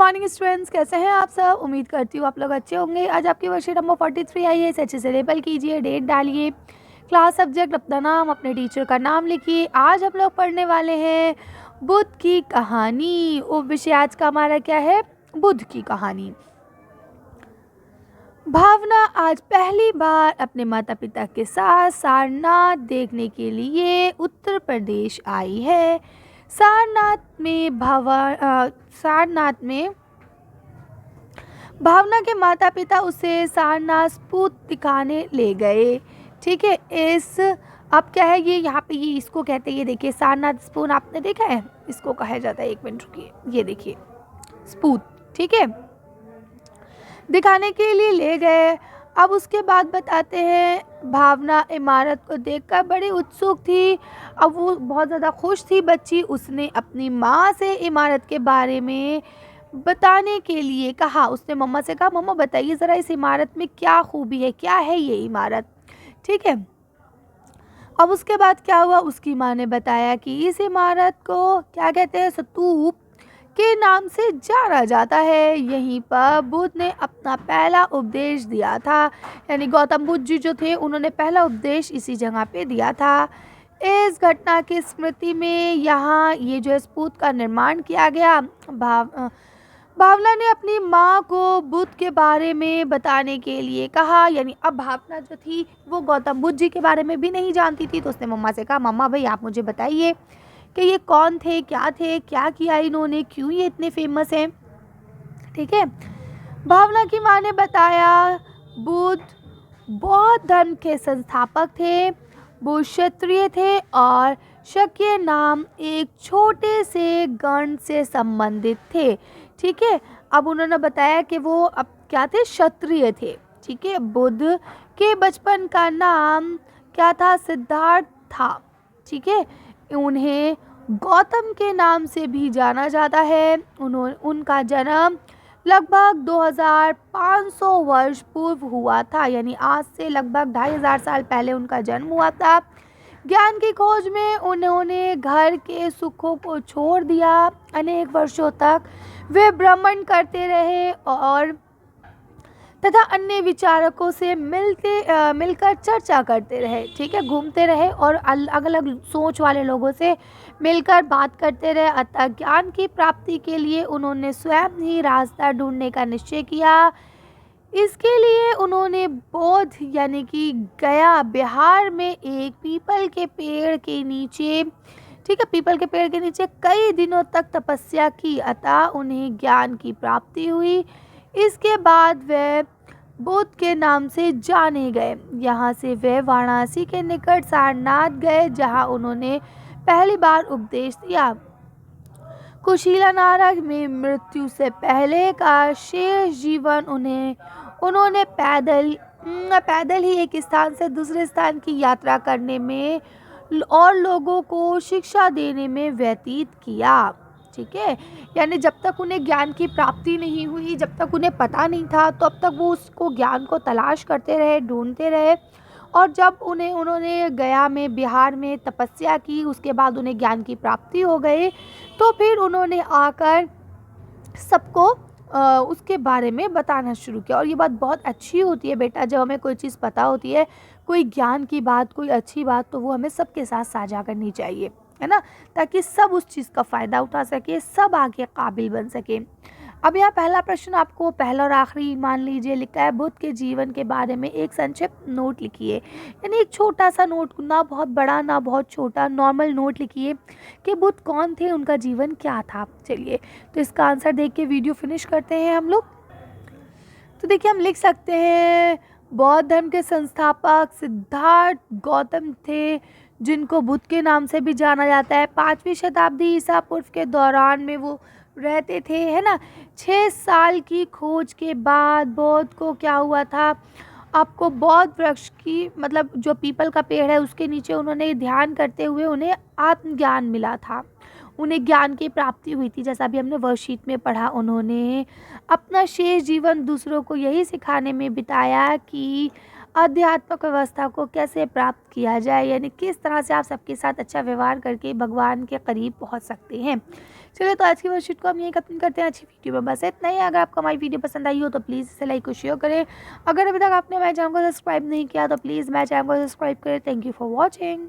Morning students, कैसे हैं आप सब। उम्मीद करती हूँ आप लोग अच्छे होंगे। आज आपकी वर्कशीट नंबर 43 आई है। इसे अच्छे से लेबल कीजिए, डेट डालिए, क्लास सब्जेक्ट, अपना नाम, अपने टीचर का नाम लिखिए। आज हम लोग पढ़ने वाले हैं बुद्ध की कहानी। उप विषय आज का हमारा क्या है? बुद्ध की कहानी। भावना आज पहली बार अपने माता पिता के साथ सारनाथ देखने के लिए उत्तर प्रदेश आई है। सारनाथ में भावना के माता पिता उसे सारनाथ स्पूत दिखाने ले गए। ठीक है, इस अब क्या है ये यहाँ पे ये इसको कहते हैं, ये देखिए सारनाथ स्पून आपने देखा है, इसको कहा जाता है। एक मिनट रुकिए, ये देखिए स्पूत, ठीक है, दिखाने के लिए ले गए। अब उसके बाद बताते हैं भावना इमारत को देखकर बड़ी उत्सुक थी। अब वो बहुत ज़्यादा खुश थी बच्ची। उसने अपनी माँ से इमारत के बारे में बताने के लिए कहा। उसने मम्मा से कहा, मम्मा बताइए ज़रा इस इमारत में क्या खूबी है, क्या है ये इमारत। ठीक है, अब उसके बाद क्या हुआ, उसकी माँ ने बताया कि इस इमारत को क्या कहते हैं, स्तूप के नाम से जाना जाता है। यहीं पर बुद्ध ने अपना पहला उपदेश दिया था। यानी गौतम बुद्ध जी जो थे, उन्होंने पहला उपदेश इसी जगह पे दिया था। इस घटना की स्मृति में यहाँ ये जो स्तूप का निर्माण किया गया। भावना ने अपनी माँ को बुद्ध के बारे में बताने के लिए कहा। यानी अब भावना जो थी वो गौतम बुद्ध जी के बारे में भी नहीं जानती थी, तो उसने मम्मा से कहा, मम्मा भाई आप मुझे बताइए कि ये कौन थे, क्या किया इन्होंने, क्यों ये इतने फेमस हैं। ठीक है, भावना की माँ ने बताया, बुद्ध बौद्ध धर्म के संस्थापक थे। वो क्षत्रिय थे और शक्य नाम एक छोटे से गण से संबंधित थे। ठीक है, अब उन्होंने बताया कि वो अब क्या थे, क्षत्रिय थे। ठीक है, बुद्ध के बचपन का नाम क्या था, सिद्धार्थ था। ठीक है, उन्हें गौतम के नाम से भी जाना जाता है। उनका जन्म लगभग 2500 वर्ष पूर्व हुआ था। यानी आज से लगभग 2500 साल पहले उनका जन्म हुआ था। ज्ञान की खोज में उन्होंने घर के सुखों को छोड़ दिया। अनेक वर्षों तक वे भ्रमण करते रहे और तथा अन्य विचारकों से मिलकर चर्चा करते रहे। ठीक है, घूमते रहे और अलग अलग सोच वाले लोगों से मिलकर बात करते रहे। अतः ज्ञान की प्राप्ति के लिए उन्होंने स्वयं ही रास्ता ढूंढने का निश्चय किया। इसके लिए उन्होंने बौद्ध यानी कि गया बिहार में एक पीपल के पेड़ के नीचे, ठीक है, पीपल के पेड़ के नीचे कई दिनों तक तपस्या की। अतः उन्हें ज्ञान की प्राप्ति हुई। इसके बाद वे बुद्ध के नाम से जाने गए। यहाँ से वे वाराणसी के निकट सारनाथ गए, जहाँ उन्होंने पहली बार उपदेश दिया। कुशीला में मृत्यु से पहले का शेष जीवन उन्होंने पैदल ही एक स्थान से दूसरे स्थान की यात्रा करने में और लोगों को शिक्षा देने में व्यतीत किया। ठीक है, यानी जब तक उन्हें ज्ञान की प्राप्ति नहीं हुई, जब तक उन्हें पता नहीं था, तो अब तक वो उसको ज्ञान को तलाश करते रहे, ढूंढते रहे। और जब उन्होंने गया में बिहार में तपस्या की, उसके बाद उन्हें ज्ञान की प्राप्ति हो गई, तो फिर उन्होंने आकर सबको उसके बारे में बताना शुरू किया। और ये बात बहुत अच्छी होती है बेटा, जब हमें कोई चीज़ पता होती है, कोई ज्ञान की बात, कोई अच्छी बात, तो वो हमें सबके साथ साझा करनी चाहिए, है ना, ताकि सब उस चीज़ का फ़ायदा उठा सके, सब आगे काबिल बन सके। अब यहाँ पहला प्रश्न आपको पहला और आखिरी मान लीजिए लिखा है, बुद्ध के जीवन के बारे में एक संक्षिप्त नोट लिखिए। यानी एक छोटा सा नोट, ना बहुत बड़ा ना बहुत छोटा, नॉर्मल नोट लिखिए कि बुद्ध कौन थे, उनका जीवन क्या था। चलिए, तो इसका आंसर देख के वीडियो फिनिश करते हैं हम लोग। तो देखिए हम लिख सकते हैं, बौद्ध धर्म के संस्थापक सिद्धार्थ गौतम थे, जिनको बुद्ध के नाम से भी जाना जाता है। 5वीं शताब्दी ईसा पूर्व के दौरान में वो रहते थे, है ना। 6 साल की खोज के बाद बौद्ध को क्या हुआ था, आपको बौद्ध वृक्ष की, मतलब जो पीपल का पेड़ है उसके नीचे उन्होंने ध्यान करते हुए उन्हें आत्मज्ञान मिला था। उन्हें ज्ञान की प्राप्ति हुई थी। जैसा भी हमने वर्कशीट में पढ़ा, उन्होंने अपना शेष जीवन दूसरों को यही सिखाने में बिताया कि आध्यात्मिक व्यवस्था को कैसे प्राप्त किया जाए, यानी किस तरह से आप सबके साथ अच्छा व्यवहार करके भगवान के करीब पहुंच सकते हैं। चलिए, तो आज की वर्कशीट को हम यही खत्म करते हैं। अच्छी वीडियो में बस इतना ही। अगर आपको हमारी वीडियो पसंद आई हो तो प्लीज़ इसे लाइक और शेयर करें। अगर अभी तक आपने मेरे चैनल को सब्सक्राइब नहीं किया तो प्लीज़ मेरे चैनल को सब्सक्राइब करें। Thank you for watching.